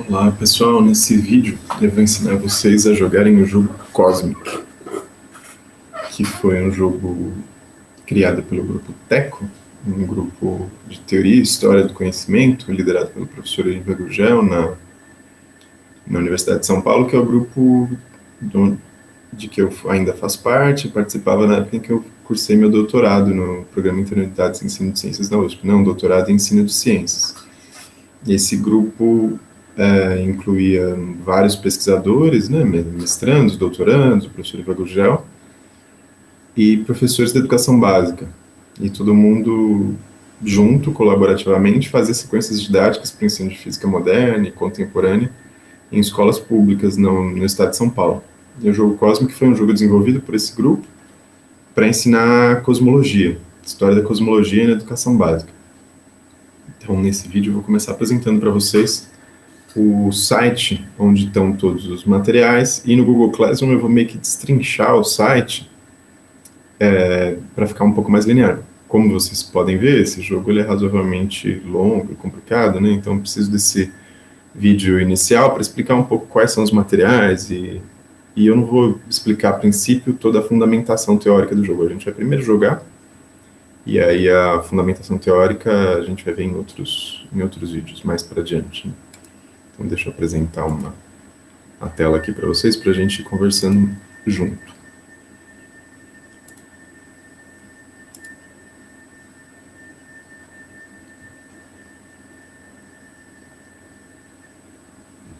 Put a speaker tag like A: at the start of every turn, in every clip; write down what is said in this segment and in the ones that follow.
A: Olá pessoal, nesse vídeo eu vou ensinar vocês a jogarem o jogo Cosmic, que foi um jogo criado pelo grupo TECO, um grupo de teoria e história do conhecimento, liderado pelo professor Ivan Gurgel na Universidade de São Paulo, que é o grupo de que eu ainda faço parte, participava na época em que eu cursei meu doutorado no Programa Interunidades de Ensino de Ciências da USP, não, doutorado em Ensino de Ciências. E esse grupo incluía vários pesquisadores, né, mestrandos, doutorandos, o professor Ivan Gurgel, e professores de educação básica. E todo mundo junto, colaborativamente, fazia sequências didáticas para o ensino de física moderna e contemporânea em escolas públicas no estado de São Paulo. E o jogo Cosmic foi um jogo desenvolvido por esse grupo para ensinar cosmologia, história da cosmologia na educação básica. Então, nesse vídeo, eu vou começar apresentando para vocês o site onde estão todos os materiais, e no Google Classroom eu vou meio que destrinchar o site para ficar um pouco mais linear. Como vocês podem ver, esse jogo ele é razoavelmente longo e complicado, né? Então eu preciso desse vídeo inicial para explicar um pouco quais são os materiais, e eu não vou explicar a princípio toda a fundamentação teórica do jogo. A gente vai primeiro jogar, e aí a fundamentação teórica a gente vai ver em outros vídeos mais para adiante, né? Então, deixa eu apresentar a tela aqui para vocês, para a gente ir conversando junto.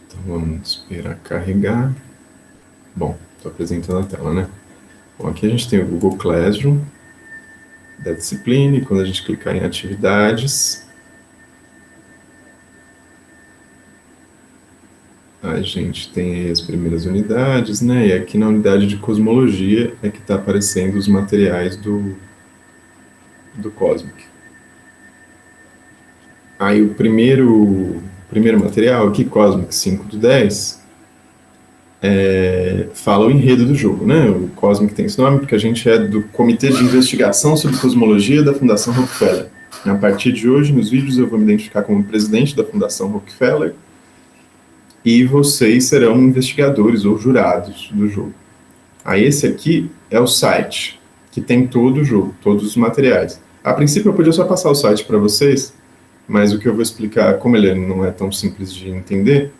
A: Então, vamos esperar carregar. Bom, estou apresentando a tela, né? Bom, aqui a gente tem o Google Classroom da disciplina, e quando a gente clicar em atividades, a gente tem as primeiras unidades, né? E aqui na unidade de cosmologia é que está aparecendo os materiais do Cosmic. Aí o primeiro material aqui, Cosmic 5/10, fala o enredo do jogo, né? O Cosmic tem esse nome porque a gente é do Comitê de Investigação sobre Cosmologia da Fundação Rockefeller. A partir de hoje, nos vídeos, eu vou me identificar como presidente da Fundação Rockefeller, e vocês serão investigadores ou jurados do jogo. Aí esse aqui é o site, que tem todo o jogo, todos os materiais. A princípio eu podia só passar o site para vocês, mas o que eu vou explicar, como ele não é tão simples de entender,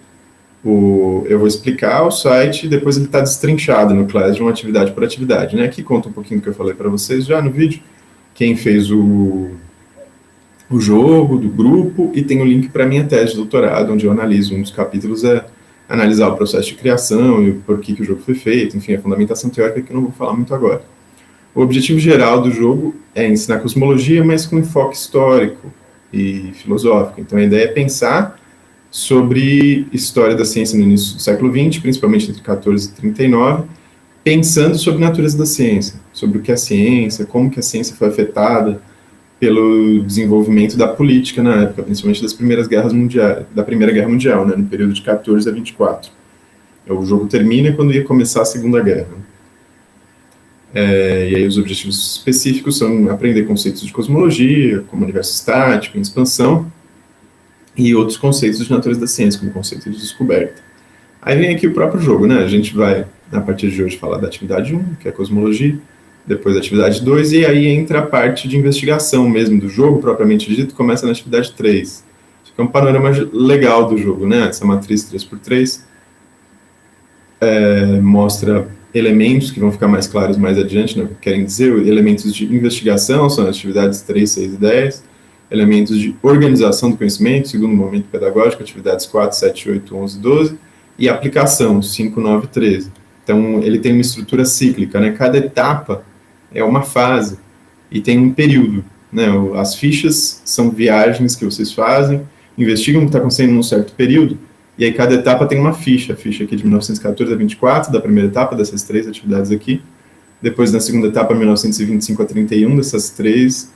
A: eu vou explicar o site e depois ele está destrinchado no Classroom, atividade por atividade, né? Aqui conta um pouquinho do que eu falei para vocês já no vídeo, quem fez o jogo, do grupo, e tem o link para a minha tese de doutorado, onde eu analiso um dos capítulos, analisar o processo de criação e por que o jogo foi feito, enfim, a fundamentação teórica, que eu não vou falar muito agora. O objetivo geral do jogo é ensinar cosmologia, mas com enfoque histórico e filosófico. Então a ideia é pensar sobre história da ciência no início do século XX, principalmente entre 14 e 39, pensando sobre a natureza da ciência, sobre o que é ciência, como que a ciência foi afetada pelo desenvolvimento da política na época, principalmente da Primeira Guerra Mundial, né, no período de 14 a 24. O jogo termina quando ia começar a Segunda Guerra. E aí os objetivos específicos são aprender conceitos de cosmologia, como universo estático, em expansão, e outros conceitos de natureza da ciência, como conceito de descoberta. Aí vem aqui o próprio jogo, né? A gente vai, a partir de hoje, falar da atividade 1, que é cosmologia, depois da atividade 2, e aí entra a parte de investigação mesmo do jogo, propriamente dito, começa na atividade 3. Isso aqui é um panorama legal do jogo, né? Essa matriz 3x3 mostra elementos que vão ficar mais claros mais adiante, né? Querem dizer, elementos de investigação, são as atividades 3, 6 e 10, elementos de organização do conhecimento, segundo momento pedagógico, atividades 4, 7, 8, 11, 12, e aplicação, 5, 9 e 13. Então, ele tem uma estrutura cíclica, né? Cada etapa é uma fase e tem um período, né? As fichas são viagens que vocês fazem, investigam o que está acontecendo num certo período, e aí cada etapa tem uma ficha. A ficha aqui de 1914 a 24, da primeira etapa, dessas 3 atividades aqui. Depois, na segunda etapa, 1925 a 31, dessas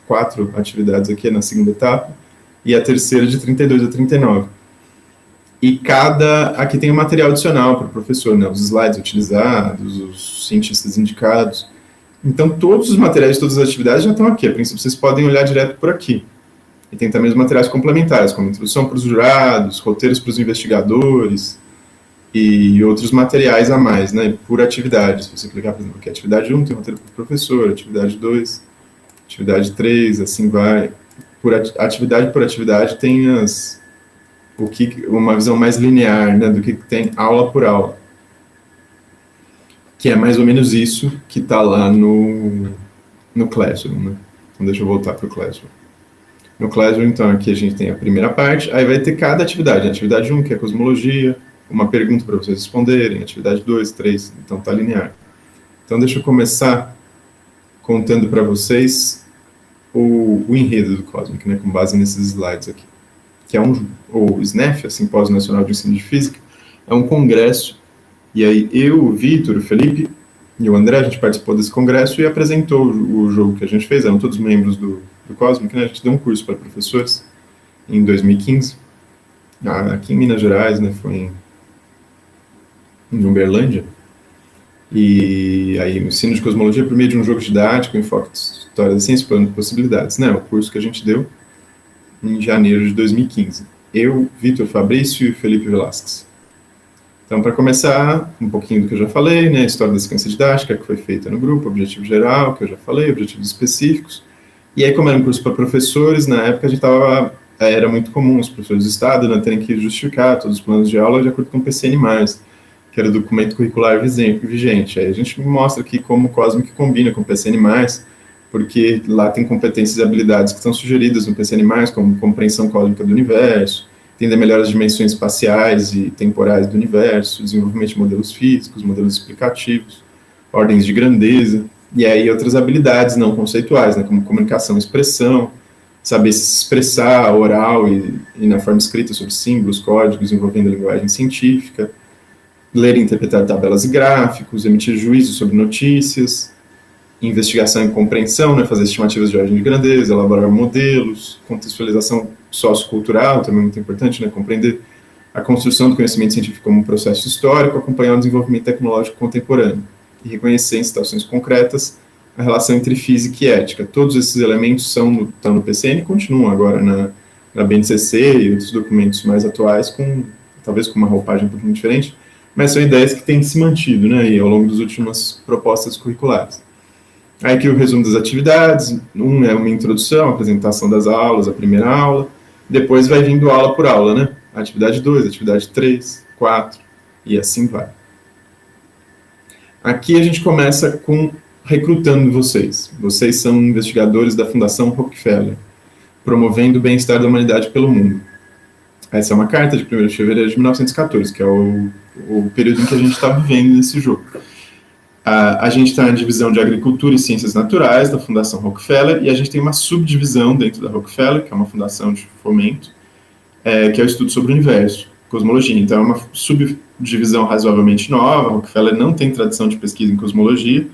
A: 4 atividades aqui na segunda etapa. E a terceira de 32 a 39. E aqui tem um material adicional para o professor, né? Os slides utilizados, os cientistas indicados. Então, todos os materiais, todas as atividades já estão aqui. A princípio, vocês podem olhar direto por aqui. E tem também os materiais complementares, como introdução para os jurados, roteiros para os investigadores e outros materiais a mais, né, por atividade. Se você clicar, por exemplo, aqui, atividade 1 tem roteiro para o professor, atividade 2, atividade 3, assim vai. Atividade por atividade tem uma visão mais linear, né, do que tem aula por aula. Que é mais ou menos isso que está lá no Classroom, né? Então deixa eu voltar para o Classroom. No Classroom, então, aqui a gente tem a primeira parte, aí vai ter cada atividade. A atividade 1, que é cosmologia, uma pergunta para vocês responderem, atividade 2, 3, então tá linear. Então deixa eu começar contando para vocês o enredo do Cosmic, né, com base nesses slides aqui. Que é o SNEF, Simpósio Nacional de Ensino de Física, é um congresso, e aí eu, o Vitor, o Felipe e o André, a gente participou desse congresso e apresentou o jogo que a gente fez, eram todos membros do Cosmic, né, a gente deu um curso para professores em 2015, aqui em Minas Gerais, né, foi em Uberlândia, e aí o ensino de cosmologia por meio de um jogo didático, enfoque de história da ciência, plano de possibilidades, né, o curso que a gente deu em janeiro de 2015. Eu, Vitor Fabrício e Felipe Velasquez. Então, para começar, um pouquinho do que eu já falei, né, a história da sequência didática que foi feita no grupo, objetivo geral, que eu já falei, objetivos específicos. E aí, como era um curso para professores, na época a gente era muito comum os professores do Estado, né, terem que justificar todos os planos de aula de acordo com o PCN+, que era o documento curricular vigente. Aí a gente mostra aqui como o Cosmic combina com o PCN+, porque lá tem competências e habilidades que estão sugeridas no PCN+, como compreensão cósmica do universo, entender melhor as dimensões espaciais e temporais do universo, desenvolvimento de modelos físicos, modelos explicativos, ordens de grandeza, e aí outras habilidades não conceituais, né, como comunicação e expressão, saber se expressar oral e na forma escrita sobre símbolos, códigos, envolvendo a linguagem científica, ler e interpretar tabelas e gráficos, emitir juízos sobre notícias, investigação e compreensão, né, fazer estimativas de ordem de grandeza, elaborar modelos, contextualização sociocultural, também muito importante, né, compreender a construção do conhecimento científico como um processo histórico, acompanhar o desenvolvimento tecnológico contemporâneo e reconhecer em situações concretas a relação entre física e ética. Todos esses elementos estão no PCN e continuam agora na BNCC e outros documentos mais atuais, talvez com uma roupagem um pouquinho diferente, mas são ideias que têm se mantido, né, e ao longo das últimas propostas curriculares. Aí aqui o resumo das atividades, é uma introdução, apresentação das aulas, a primeira aula, depois vai vindo aula por aula, né? Atividade 2, atividade 3, 4, e assim vai. Aqui a gente começa com recrutando vocês. Vocês são investigadores da Fundação Rockefeller, promovendo o bem-estar da humanidade pelo mundo. Essa é uma carta de 1º de fevereiro de 1914, que é o período em que a gente está vivendo nesse jogo. A gente está na divisão de Agricultura e Ciências Naturais da Fundação Rockefeller, e a gente tem uma subdivisão dentro da Rockefeller, que é uma fundação de fomento, que é o estudo sobre o universo, cosmologia. Então, é uma subdivisão razoavelmente nova. A Rockefeller não tem tradição de pesquisa em cosmologia.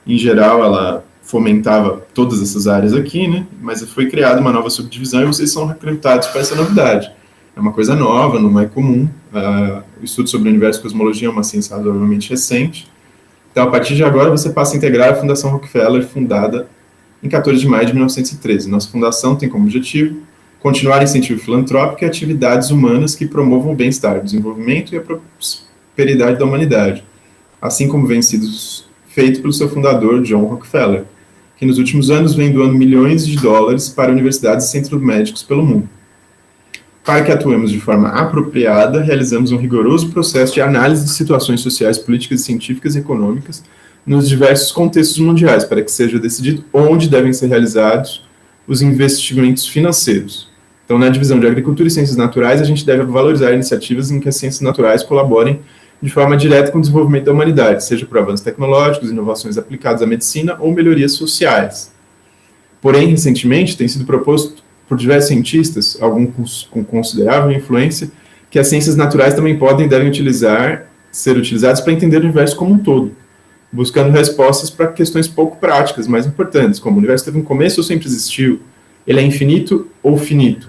A: Em geral, ela fomentava todas essas áreas aqui, né? Mas foi criada uma nova subdivisão e vocês são recrutados para essa novidade. É uma coisa nova, não é comum. O estudo sobre o universo e cosmologia é uma ciência razoavelmente recente. Então, a partir de agora, você passa a integrar a Fundação Rockefeller, fundada em 14 de maio de 1913. Nossa fundação tem como objetivo continuar incentivo filantrópico e atividades humanas que promovam o bem-estar, o desenvolvimento e a prosperidade da humanidade, assim como vem sido feito pelo seu fundador, John Rockefeller, que nos últimos anos vem doando milhões de dólares para universidades e centros médicos pelo mundo. Para que atuemos de forma apropriada, realizamos um rigoroso processo de análise de situações sociais, políticas, científicas e econômicas nos diversos contextos mundiais, para que seja decidido onde devem ser realizados os investimentos financeiros. Então, na divisão de Agricultura e Ciências Naturais, a gente deve valorizar iniciativas em que as ciências naturais colaborem de forma direta com o desenvolvimento da humanidade, seja por avanços tecnológicos, inovações aplicadas à medicina ou melhorias sociais. Porém, recentemente, tem sido proposto por diversos cientistas, alguns com considerável influência, que as ciências naturais também podem e devem ser utilizadas para entender o universo como um todo, buscando respostas para questões pouco práticas, mas importantes, como o universo teve um começo ou sempre existiu, ele é infinito ou finito.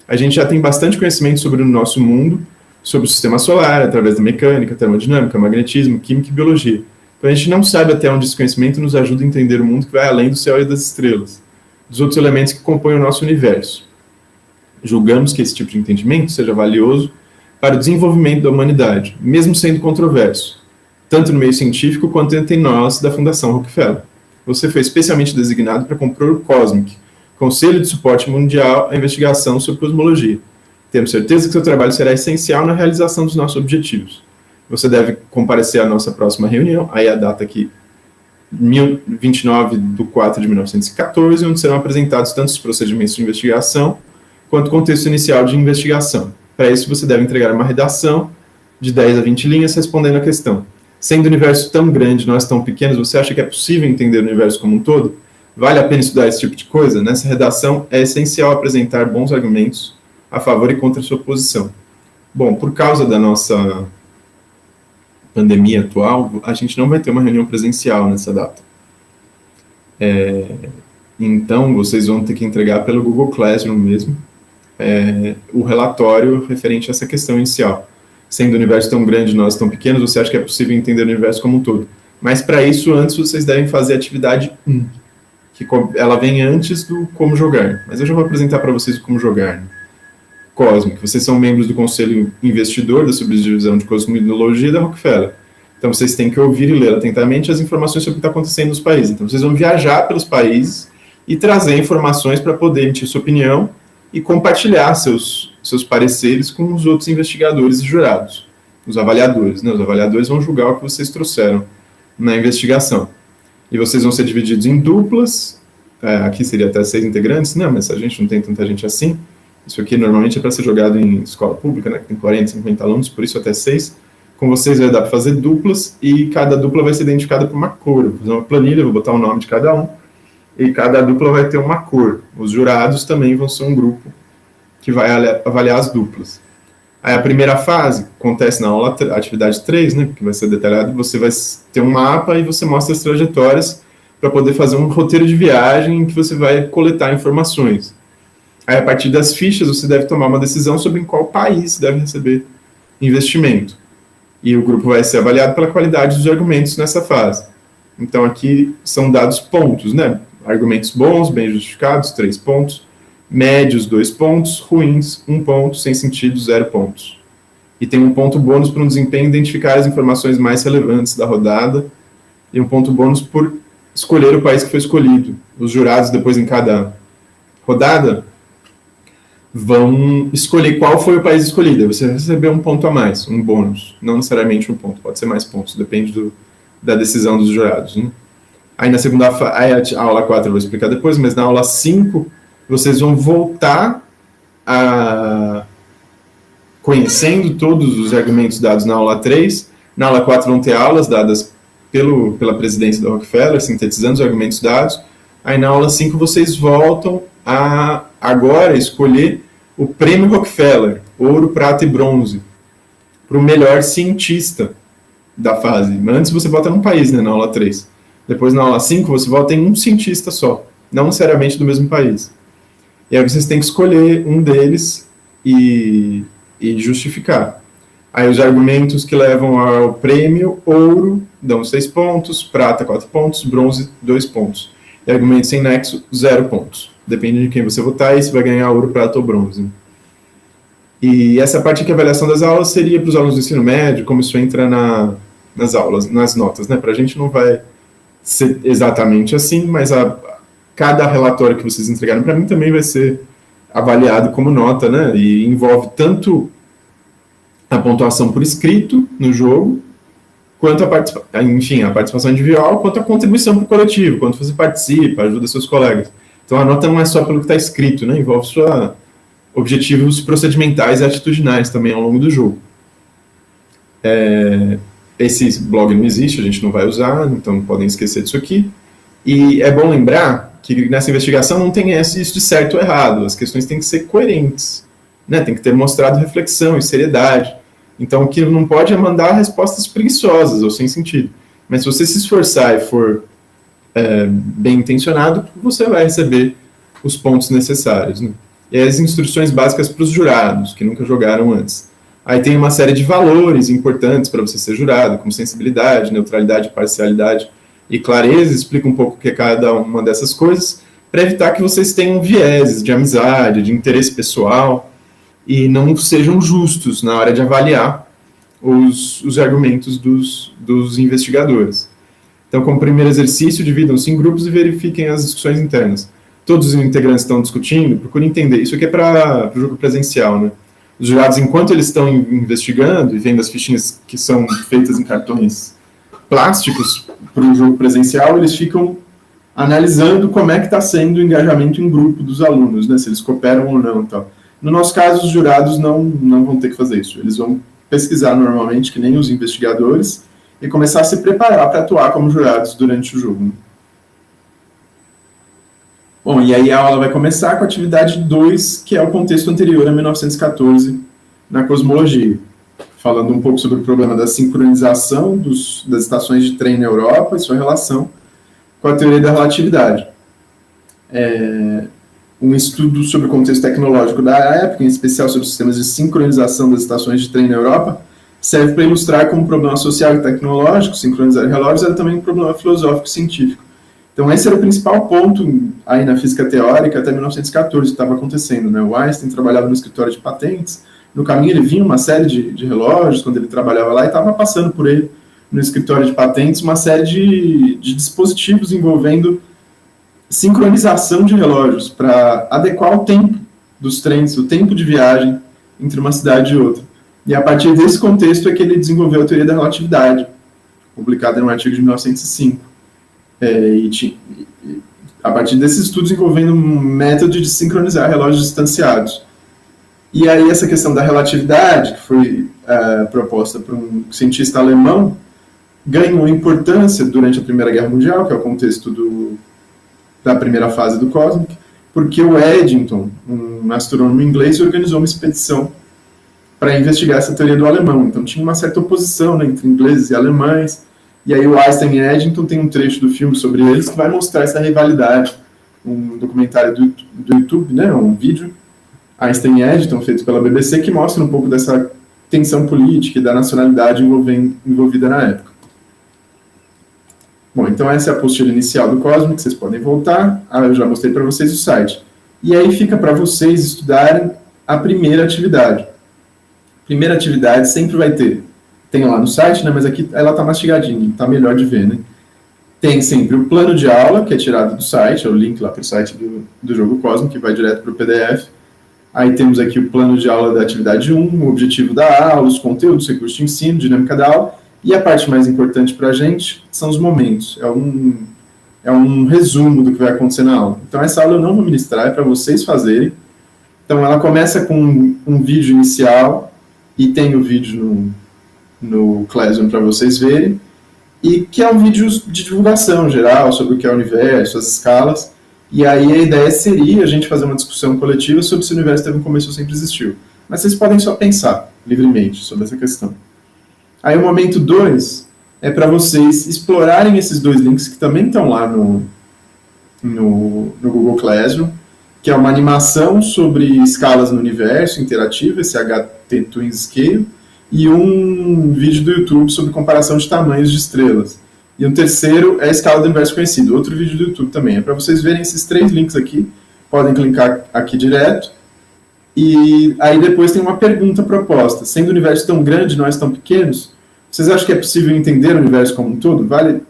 A: A gente já tem bastante conhecimento sobre o nosso mundo, sobre o sistema solar, através da mecânica, termodinâmica, magnetismo, química e biologia. Então a gente não sabe até onde esse conhecimento nos ajuda a entender o mundo que vai além do céu e das estrelas, dos outros elementos que compõem o nosso universo. Julgamos que esse tipo de entendimento seja valioso para o desenvolvimento da humanidade, mesmo sendo controverso, tanto no meio científico quanto entre nós da Fundação Rockefeller. Você foi especialmente designado para compor o COSMIC, Conselho de Suporte Mundial à Investigação sobre Cosmologia. Temos certeza que seu trabalho será essencial na realização dos nossos objetivos. Você deve comparecer à nossa próxima reunião, aí a data aqui, 29/4/1914, onde serão apresentados tanto os procedimentos de investigação quanto o contexto inicial de investigação. Para isso, você deve entregar uma redação de 10 a 20 linhas respondendo a questão. Sendo o universo tão grande, nós tão pequenos, você acha que é possível entender o universo como um todo? Vale a pena estudar esse tipo de coisa? Nessa redação, é essencial apresentar bons argumentos a favor e contra a sua posição. Bom, por causa da nossa pandemia atual, a gente não vai ter uma reunião presencial nessa data. Então, vocês vão ter que entregar pelo Google Classroom mesmo o relatório referente a essa questão inicial. Sendo o universo tão grande, nós tão pequenos, você acha que é possível entender o universo como um todo. Mas, para isso, antes vocês devem fazer a atividade 1, que ela vem antes do como jogar. Mas eu já vou apresentar para vocês o como jogar. Né? Cosmic. Vocês são membros do Conselho Investidor da Subdivisão de Cosmologia da Rockefeller. Então, vocês têm que ouvir e ler atentamente as informações sobre o que está acontecendo nos países. Então, vocês vão viajar pelos países e trazer informações para poder emitir sua opinião e compartilhar seus pareceres com os outros investigadores e jurados, os avaliadores. Né? Os avaliadores vão julgar o que vocês trouxeram na investigação. E vocês vão ser divididos em duplas. Aqui seria até 6 integrantes. Não, mas a gente não tem tanta gente assim. Isso aqui normalmente é para ser jogado em escola pública, né, que tem 40, 50 alunos, por isso até 6. Com vocês vai dar para fazer duplas, e cada dupla vai ser identificada por uma cor. Vou fazer uma planilha, vou botar o nome de cada um, e cada dupla vai ter uma cor. Os jurados também vão ser um grupo que vai avaliar as duplas. Aí a primeira fase acontece na aula, atividade 3, né, que vai ser detalhado, você vai ter um mapa e você mostra as trajetórias para poder fazer um roteiro de viagem em que você vai coletar informações. Aí, a partir das fichas, você deve tomar uma decisão sobre em qual país deve receber investimento. E o grupo vai ser avaliado pela qualidade dos argumentos nessa fase. Então, aqui são dados pontos, né? Argumentos bons, bem justificados, 3 pontos. Médios, 2 pontos. Ruins, 1 ponto. Sem sentido, 0 pontos. E tem um ponto bônus para um desempenho identificar as informações mais relevantes da rodada. E um ponto bônus por escolher o país que foi escolhido. Os jurados, depois, em cada rodada, vão escolher qual foi o país escolhido. Você vai receber um ponto a mais, um bônus. Não necessariamente um ponto, pode ser mais pontos, depende da decisão dos jurados. Né? Aí na segunda aí a aula 4 eu vou explicar depois, mas na aula 5 vocês vão voltar a conhecendo todos os argumentos dados na aula 3. Na aula 4 vão ter aulas dadas pela presidência da Rockefeller, sintetizando os argumentos dados. Aí na aula 5 vocês voltam a agora escolher o prêmio Rockefeller, ouro, prata e bronze, para o melhor cientista da fase. Antes você vota num país, né, na aula 3. Depois na aula 5 você vota em um cientista só, não necessariamente do mesmo país. E aí vocês têm que escolher um deles e justificar. Aí os argumentos que levam ao prêmio, ouro, dão 6 pontos, prata 4 pontos, bronze 2 pontos. E argumentos sem nexo, 0 pontos. Depende de quem você votar, e você vai ganhar ouro, prata ou bronze. E essa parte aqui, a avaliação das aulas, seria para os alunos do ensino médio, como isso entra nas aulas, nas notas, né? Para a gente não vai ser exatamente assim, mas cada relatório que vocês entregaram para mim também vai ser avaliado como nota, né? E envolve tanto a pontuação por escrito no jogo, quanto a participação individual, quanto a contribuição para o coletivo, quanto você participa, ajuda seus colegas. Então, a nota não é só pelo que está escrito, né? Envolve objetivos procedimentais e atitudinais também ao longo do jogo. Esse blog não existe, a gente não vai usar, então podem esquecer disso aqui. E é bom lembrar que nessa investigação não tem isso de certo ou errado, as questões têm que ser coerentes, né? Tem que ter mostrado reflexão e seriedade. Então, o que não pode é mandar respostas preguiçosas ou sem sentido. Mas se você se esforçar e for bem intencionado, você vai receber os pontos necessários. Né? E as instruções básicas para os jurados, que nunca jogaram antes. Aí tem uma série de valores importantes para você ser jurado, como sensibilidade, neutralidade, parcialidade e clareza. Explica um pouco o que é cada uma dessas coisas. para evitar que vocês tenham vieses de amizade, de interesse pessoal, e não sejam justos na hora de avaliar os argumentos dos investigadores. Então, como primeiro exercício, dividam-se em grupos e verifiquem as discussões internas. Todos os integrantes estão discutindo, procurem entender. Isso aqui é para o jogo presencial, né? Os jurados, enquanto eles estão investigando e vendo as fichinhas que são feitas em cartões plásticos para o jogo presencial, eles ficam analisando como é que está sendo o engajamento em grupo dos alunos, né? Se eles cooperam ou não. Então. No nosso caso, os jurados não vão ter que fazer isso. Eles vão pesquisar normalmente, que nem os investigadores, e começar a se preparar para atuar como jurados durante o jogo. Bom, e aí a aula vai começar com a atividade 2, que é o contexto anterior a 1914 na cosmologia, falando um pouco sobre o problema da sincronização das estações de trem na Europa e sua relação com a teoria da relatividade. Um estudo sobre o contexto tecnológico da época, em especial sobre sistemas de sincronização das estações de trem na Europa, serve para ilustrar como um problema social e tecnológico, sincronizar relógios, era também um problema filosófico e científico. Então, esse era o principal ponto aí na física teórica até 1914 que estava acontecendo, né? O Einstein trabalhava no escritório de patentes, no caminho ele vinha uma série de relógios, quando ele trabalhava lá, e estava passando por ele, no escritório de patentes, uma série de dispositivos envolvendo sincronização de relógios para adequar o tempo dos trens, o tempo de viagem entre uma cidade e outra. E a partir desse contexto é que ele desenvolveu a teoria da relatividade, publicada em um artigo de 1905. A partir desses estudos envolvendo um método de sincronizar relógios distanciados. E aí essa questão da relatividade, que foi proposta por um cientista alemão, ganhou importância durante a Primeira Guerra Mundial, que é o contexto da primeira fase do Cosmic, porque o Eddington, um astrônomo inglês, organizou uma expedição para investigar essa teoria do alemão. Então tinha uma certa oposição, né, entre ingleses e alemães. E aí o Einstein e Eddington tem um trecho do filme sobre eles que vai mostrar essa rivalidade. Um documentário do YouTube, né, um vídeo, Einstein e Eddington, feito pela BBC, que mostra um pouco dessa tensão política e da nacionalidade envolvida na época. Bom, então essa é a apostila inicial do Cosmic, vocês podem voltar. Eu já mostrei para vocês o site. E aí fica para vocês estudarem a primeira atividade. Primeira atividade sempre vai ter, tem lá no site, né, mas aqui ela está mastigadinha, está melhor de ver, né? Tem sempre o plano de aula, que é tirado do site, é o link lá para o site do Jogo Cosmic, que vai direto para o PDF. Aí temos aqui o plano de aula da atividade 1, o objetivo da aula, os conteúdos, recursos de ensino, dinâmica da aula, e a parte mais importante para a gente são os momentos. É um resumo do que vai acontecer na aula. Então essa aula eu não vou ministrar, é para vocês fazerem. Então ela começa com um vídeo inicial, e tem o vídeo no Classroom para vocês verem, e que é um vídeo de divulgação geral sobre o que é o universo, as escalas, e aí a ideia seria a gente fazer uma discussão coletiva sobre se o universo teve um começo ou sempre existiu. Mas vocês podem só pensar livremente sobre essa questão. Aí o momento 2 é para vocês explorarem esses 2 links que também estão lá no Google Classroom, que é uma animação sobre escalas no universo interativa, esse HT Twin Scale, e um vídeo do YouTube sobre comparação de tamanhos de estrelas. E um terceiro é a escala do universo conhecido, outro vídeo do YouTube também. É para vocês verem esses 3 links aqui, podem clicar aqui direto, e aí depois tem uma pergunta proposta. Sendo o universo tão grande, nós tão pequenos, vocês acham que é possível entender o universo como um todo? Vale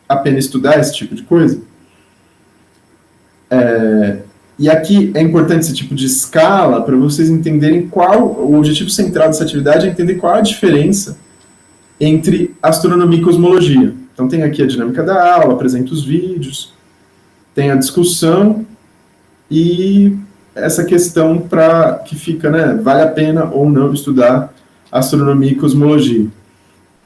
A: a pena estudar esse tipo de coisa? E aqui é importante esse tipo de escala para vocês entenderem o objetivo central dessa atividade é entender qual a diferença entre astronomia e cosmologia. Então tem aqui a dinâmica da aula, apresenta os vídeos, tem a discussão e essa questão que fica, né, vale a pena ou não estudar astronomia e cosmologia.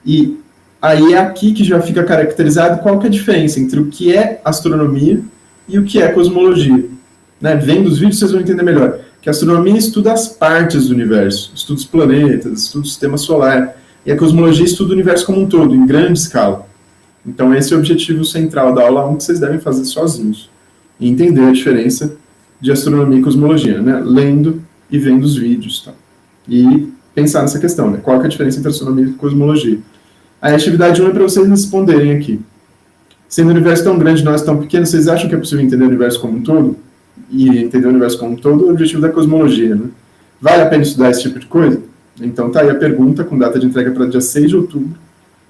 A: E aí é aqui que já fica caracterizado qual que é a diferença entre o que é astronomia e o que é cosmologia. Né, vendo os vídeos vocês vão entender melhor. Que a astronomia estuda as partes do universo, estuda os planetas, estuda o sistema solar. E a cosmologia estuda o universo como um todo, em grande escala. Então esse é o objetivo central da aula 1 que vocês devem fazer sozinhos. E entender a diferença de astronomia e cosmologia, né, lendo e vendo os vídeos. Tá? E pensar nessa questão, né, qual que é a diferença entre astronomia e cosmologia. A atividade 1 é para vocês responderem aqui.
B: Sendo o universo tão grande, nós tão pequenos, vocês acham que é possível entender o universo como um todo? E entender o universo como um todo é o objetivo da cosmologia, né? Vale a pena estudar esse tipo de coisa? Então tá aí a pergunta, com data de entrega para dia 6 de outubro,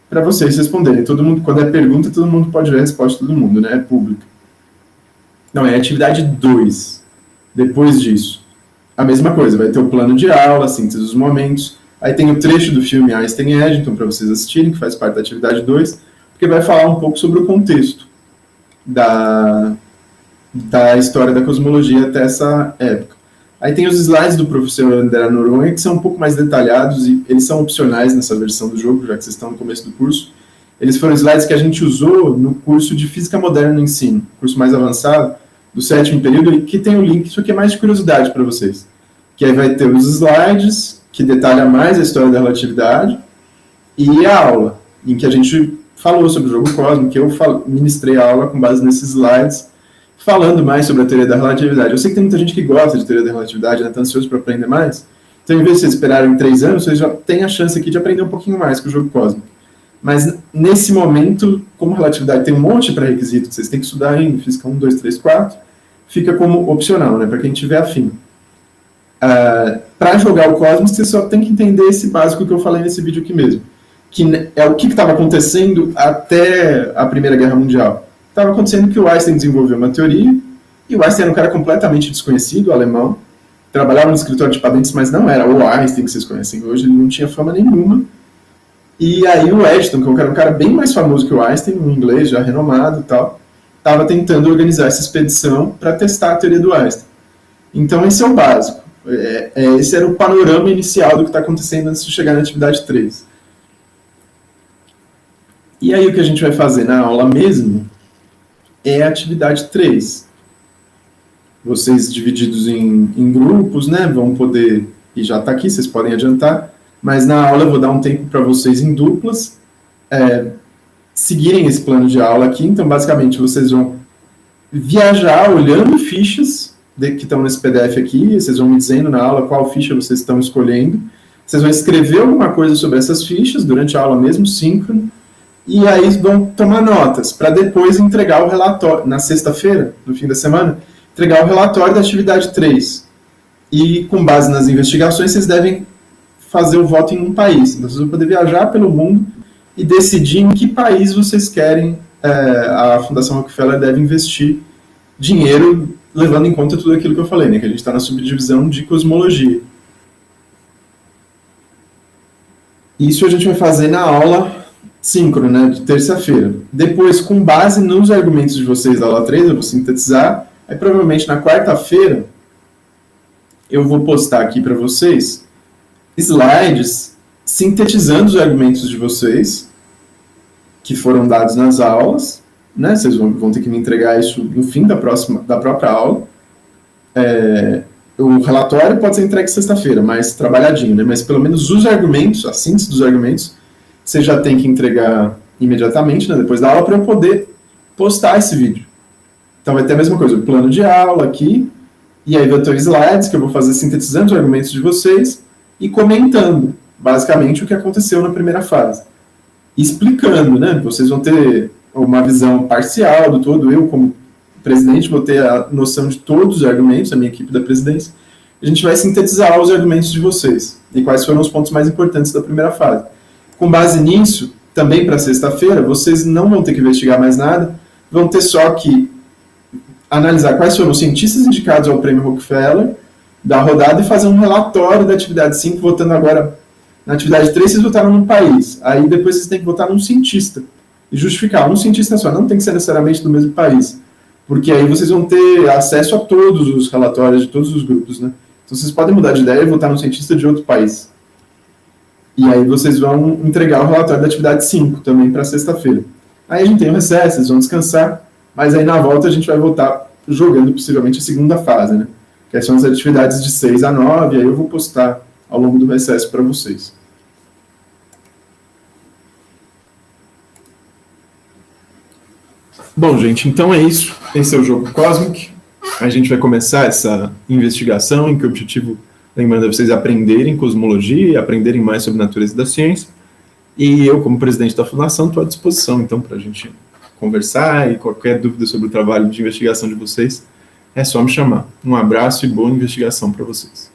B: para vocês responderem. Todo mundo, quando é pergunta, todo mundo pode ver a resposta de todo mundo, né? É pública. Não, é atividade 2. Depois disso, a mesma coisa, vai ter o plano de aula, a síntese dos momentos, aí tem o trecho do filme Einstein e Eddington para vocês assistirem, que faz parte da atividade 2, porque vai falar um pouco sobre o contexto da história da cosmologia até essa época. Aí tem os slides do professor André Noronha, que são um pouco mais detalhados, e eles são opcionais nessa versão do jogo, já que vocês estão no começo do curso. Eles foram slides que a gente usou no curso de Física Moderna no Ensino, curso mais avançado, do 7º período, e que tem o link, isso aqui é mais de curiosidade para vocês. Que aí vai ter os slides, que detalha mais a história da relatividade, e a aula, em que a gente falou sobre o jogo cósmico, que eu ministrei a aula com base nesses slides, falando mais sobre a teoria da relatividade. Eu sei que tem muita gente que gosta de teoria da relatividade, né, tá ansioso para aprender mais, então em vez de vocês esperarem 3 anos, vocês já têm a chance aqui de aprender um pouquinho mais com o jogo cósmico. Mas nesse momento, como relatividade tem um monte de pré-requisito que vocês têm que estudar em física 1, 2, 3, 4, fica como opcional, né, para quem tiver afim. Para jogar o Cosmos, você só tem que entender esse básico que eu falei nesse vídeo aqui mesmo, que é o que estava acontecendo até a Primeira Guerra Mundial. Estava acontecendo que o Einstein desenvolveu uma teoria, e o Einstein era um cara completamente desconhecido, alemão, trabalhava no escritório de patentes, mas não era o Einstein que vocês conhecem hoje, ele não tinha fama nenhuma. E aí o Eddington, que era um cara bem mais famoso que o Einstein, um inglês já renomado e tal, estava tentando organizar essa expedição para testar a teoria do Einstein. Então esse é o básico. Esse era o panorama inicial do que está acontecendo antes de chegar na atividade 3. E aí o que a gente vai fazer na aula mesmo é a atividade 3. Vocês divididos em grupos, né, vão poder, e já está aqui, vocês podem adiantar, mas na aula eu vou dar um tempo para vocês em duplas, seguirem esse plano de aula aqui. Então basicamente vocês vão viajar olhando fichas que estão nesse PDF aqui, vocês vão me dizendo na aula qual ficha vocês estão escolhendo, vocês vão escrever alguma coisa sobre essas fichas durante a aula mesmo, síncrono, e aí vão tomar notas, para depois entregar o relatório, na sexta-feira, no fim da semana, entregar o relatório da atividade 3. E com base nas investigações, vocês devem fazer o voto em um país. Então, vocês vão poder viajar pelo mundo e decidir em que país vocês querem, a Fundação Rockefeller deve investir dinheiro, levando em conta tudo aquilo que eu falei, né, que a gente está na subdivisão de cosmologia. Isso a gente vai fazer na aula síncrona, né, de terça-feira. Depois, com base nos argumentos de vocês da aula 3, eu vou sintetizar, aí provavelmente na quarta-feira eu vou postar aqui para vocês slides sintetizando os argumentos de vocês que foram dados nas aulas, né? Vocês vão ter que me entregar isso no fim da própria aula. O relatório pode ser entregue sexta-feira, mais trabalhadinho, né? Mas pelo menos os argumentos, a síntese dos argumentos, você já tem que entregar imediatamente, né? Depois da aula, para eu poder postar esse vídeo. Então vai ter a mesma coisa, o plano de aula aqui, e aí vai ter slides que eu vou fazer sintetizando os argumentos de vocês e comentando, basicamente, o que aconteceu na primeira fase. Explicando, né? Vocês vão ter uma visão parcial do todo. Eu, como presidente, vou ter a noção de todos os argumentos, a minha equipe da presidência. A gente vai sintetizar os argumentos de vocês e quais foram os pontos mais importantes da primeira fase. Com base nisso, também para sexta-feira, vocês não vão ter que investigar mais nada, vão ter só que analisar quais foram os cientistas indicados ao Prêmio Rockefeller da rodada e fazer um relatório da atividade 5, votando agora na atividade 3, vocês votaram num país. Aí depois vocês têm que votar num cientista e justificar. Um cientista só, não tem que ser necessariamente do mesmo país, porque aí vocês vão ter acesso a todos os relatórios de todos os grupos, né? Então vocês podem mudar de ideia e votar num cientista de outro país. E aí vocês vão entregar o relatório da atividade 5 também para sexta-feira. Aí a gente tem o recesso, vocês vão descansar, mas aí na volta a gente vai voltar jogando possivelmente a segunda fase, né? Que são as atividades de 6 a 9, aí eu vou postar ao longo do recesso para vocês. Bom, gente, então é isso. Esse é o jogo Cosmic. A gente vai começar essa investigação em que o objetivo, lembrando, é vocês aprenderem cosmologia e aprenderem mais sobre a natureza da ciência. E eu, como presidente da fundação, estou à disposição, então, para a gente
A: conversar, e qualquer dúvida sobre o trabalho de investigação de vocês, é só me chamar. Um abraço e boa investigação para vocês.